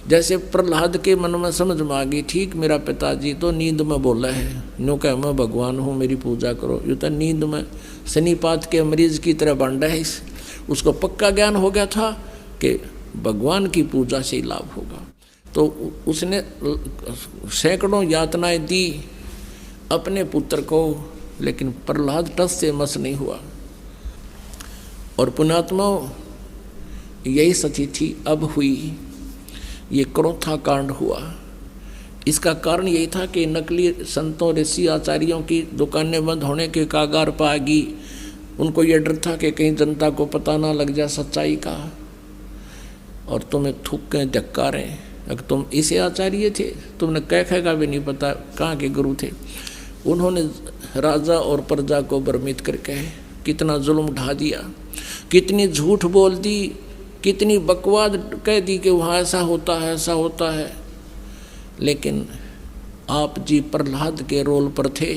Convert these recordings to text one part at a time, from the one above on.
जैसे प्रहलाद के मन में समझ में आ गई, ठीक मेरा पिताजी तो नींद में बोला है, नो कह मैं भगवान हूँ मेरी पूजा करो, ये तो नींद में शनिपात के मरीज की तरह बांटा है। उसको पक्का ज्ञान हो गया था कि भगवान की पूजा से ही लाभ होगा। तो उसने सैकड़ों यातनाएं दी अपने पुत्र को, लेकिन प्रहलाद टस से मस नहीं हुआ। और पुण्यात्माओं, यही सती थी अब हुई ये क्रोथा कांड हुआ। इसका कारण यही था कि नकली संतों ऋषि आचार्यों की दुकानें बंद होने के कागार पर आ गई। उनको ये डर था कि कहीं जनता को पता ना लग जाए सच्चाई का और तुम्हें थूकें धक्कारें। अगर तुम इसे आचार्य थे, तुमने कह का भी नहीं पता कहाँ के गुरु थे। उन्होंने राजा और प्रजा को भ्रमित करके कितना जुल्म ढा दिया, कितनी झूठ बोल दी, कितनी बकवाद कह दी कि वहाँ ऐसा होता है ऐसा होता है। लेकिन आप जी प्रहलाद के रोल पर थे।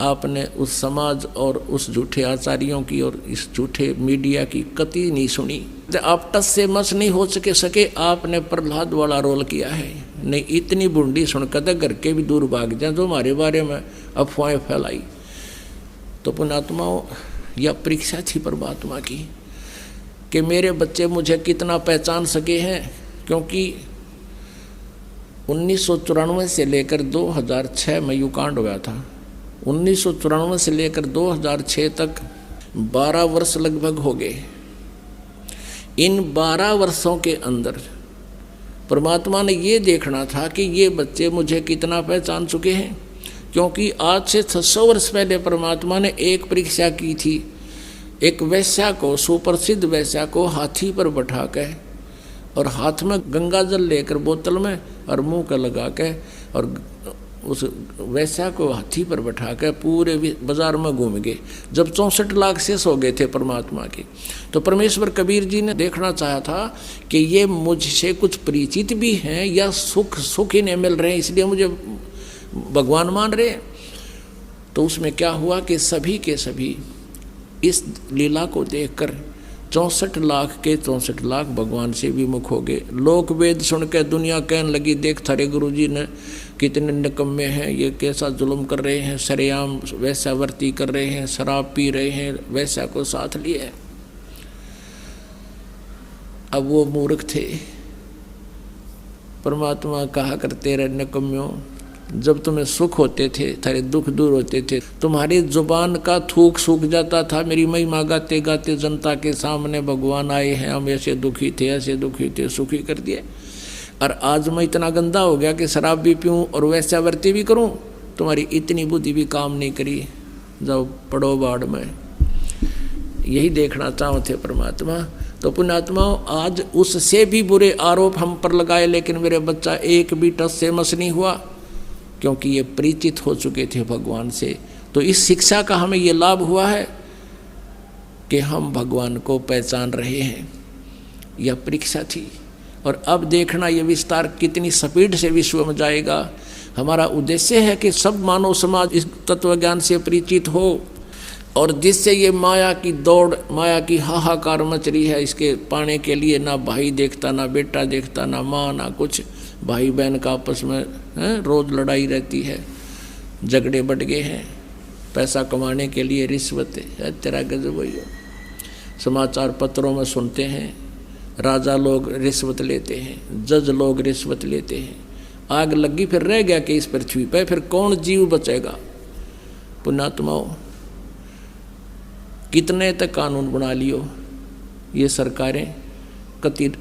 आपने उस समाज और उस झूठे आचार्यों की और इस झूठे मीडिया की कतई नहीं सुनी। आप टस से मस नहीं हो सके आपने प्रहलाद वाला रोल किया है। नहीं इतनी बूंदी सुनकर तो घर के भी दूर भाग जाए जो हमारे बारे में अफवाहें फैलाई। तो पुण्यात्माओं, यह परीक्षा थी परमात्मा की कि मेरे बच्चे मुझे कितना पहचान सके हैं। क्योंकि 1994 से लेकर 2006 में युकांड हुआ था। 1994 से लेकर 2006 तक 12 वर्ष लगभग हो गए। इन 12 वर्षों के अंदर परमात्मा ने ये देखना था कि ये बच्चे मुझे कितना पहचान चुके हैं। क्योंकि आज से 600 वर्ष पहले परमात्मा ने एक परीक्षा की थी। एक वैश्या को, सुप्रसिद्ध वैश्या को हाथी पर बैठा के और हाथ में गंगा जल लेकर बोतल में और मुंह का लगा के और उस वैश्या को हाथी पर बैठा कर पूरे बाजार में घूम गए। जब 64 लाख शेष हो गए थे परमात्मा के, तो परमेश्वर कबीर जी ने देखना चाहा था कि ये मुझसे कुछ परिचित भी हैं या सुख ही नहीं मिल रहे हैं इसलिए मुझे भगवान मान रहे। तो उसमें क्या हुआ कि सभी के सभी इस लीला को देखकर 64 लाख के 64 लाख भगवान से विमुख हो गए। लोक वेद सुन के दुनिया कहने लगी, देख थारे गुरुजी ने कितने निकम्मे हैं, ये कैसा जुल्म कर रहे हैं, सरेआम वैश्यावर्ती कर रहे हैं, शराब पी रहे हैं, वैश्या को साथ लिए। अब वो मूर्ख थे। परमात्मा कहा करते रहे, निकम्यों, जब तुम्हें सुख होते थे, थारे दुख दूर होते थे, तुम्हारी जुबान का थूक सूख जाता था। मेरी महिमा गाते गाते जनता के सामने भगवान आए हैं, हम ऐसे दुखी थे, सुखी कर दिए। और आज मैं इतना गंदा हो गया कि शराब भी पीऊँ और वैश्यावर्ती भी करूँ, तुम्हारी इतनी बुद्धि भी काम नहीं करी, जाओ पड़ो बाढ़ में। यही देखना चाहते थे परमात्मा। तो पुण्यात्माओं, आज उससे भी बुरे आरोप हम पर लगाए, लेकिन मेरे बच्चा एक भी टस से मस नहीं हुआ, क्योंकि ये परिचित हो चुके थे भगवान से। तो इस शिक्षा का हमें ये लाभ हुआ है कि हम भगवान को पहचान रहे हैं। यह परीक्षा थी। और अब देखना ये विस्तार कितनी स्पीड से विश्व में जाएगा। हमारा उद्देश्य है कि सब मानव समाज इस तत्वज्ञान से परिचित हो और जिससे ये माया की दौड़, माया की हाहाकार मच रही है, इसके पाने के लिए ना भाई देखता, ना बेटा देखता, ना माँ, ना कुछ। भाई बहन का आपस में रोज़ लड़ाई रहती है, झगड़े बढ़ गए हैं, पैसा कमाने के लिए रिश्वत है। तेरा गजब हो। समाचार पत्रों में सुनते हैं, राजा लोग रिश्वत लेते हैं, जज लोग रिश्वत लेते हैं। आग लगी फिर रह गया कि इस पृथ्वी पर फिर कौन जीव बचेगा। पुण्यात्माओं, कितने तक कानून बना लियो ये सरकारें, कति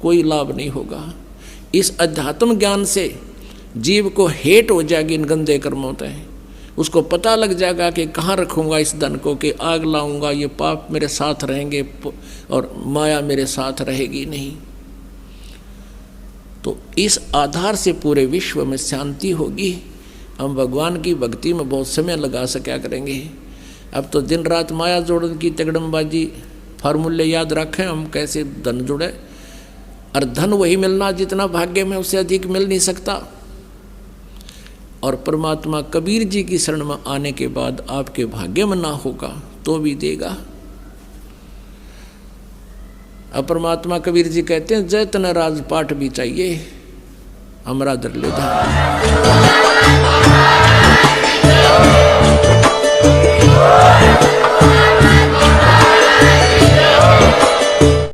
कोई लाभ नहीं होगा। इस अध्यात्म ज्ञान से जीव को हेट हो जाएगी इन गंदे कर्मों से। उसको पता लग जाएगा कि कहाँ रखूँगा इस धन को, कि आग लाऊंगा, ये पाप मेरे साथ रहेंगे और माया मेरे साथ रहेगी नहीं। तो इस आधार से पूरे विश्व में शांति होगी। हम भगवान की भक्ति में बहुत समय लगा सका करेंगे। अब तो दिन रात माया जोड़न की तगड़मबाजी, फार्मूले याद रखें हम कैसे धन जुड़े। और धन वही मिलना जितना भाग्य में, उससे अधिक मिल नहीं सकता। और परमात्मा कबीर जी की शरण में आने के बाद आपके भाग्य में ना होगा तो भी देगा। अब परमात्मा कबीर जी कहते हैं जैतन राजपाट भी चाहिए, हमरा दर ले जा।